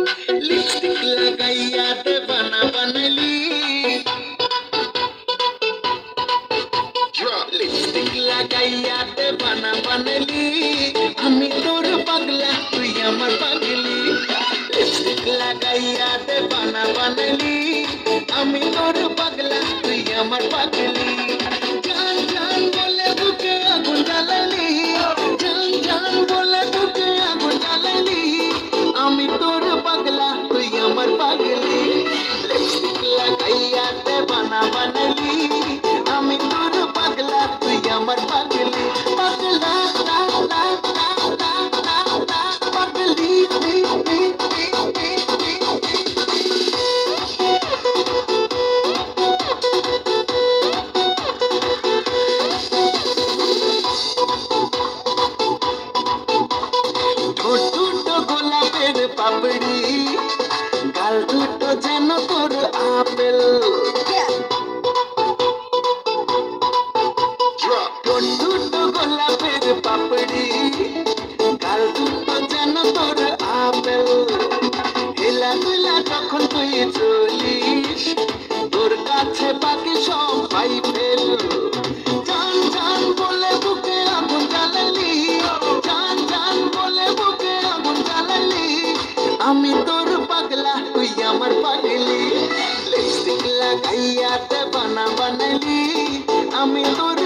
lipstick लगाइया दीवाना बनली lipstick लगाइया दीवाना बनली আমি তোর পাগলা তুই আমার পাগলি লিপস্টিক লাগাইয়া দীवाना बनली আমি তোর পাগলা তুই আমার পাগলি জান জান বলে বুকে আগুন জ্বালালি জান জান বলে বুকে আগুন জ্বালালি আমি তোর পাগলা তুই আমার পাগলি লিপস্টিক লাগাইয়া দীवाना बनली আমি তোর পাগলা তুই আমার পাগলি পাগলা লা লা লা লা লা লা পাগলি লি লি লি লি লি ঠোঁট দুটো গোলাপের পাপড়ি গাল দুটো যেন তোর আপেল ঠোঁট দুটো গোলাপের পাপড়ি গাল দুটো যেন তোর আপেল হেলা দুলা যখন তুই চলিস তোর কাছে বাকি সবাই ফেল জান জান বলে বুকে আগুন জ্বালালি জান জান বলে বুকে আগুন জ্বালালি আমি তোর পাগলা তুই আমার পাগলি লিপস্টিক লাগাইয়া দীवाना बनली আমি তোর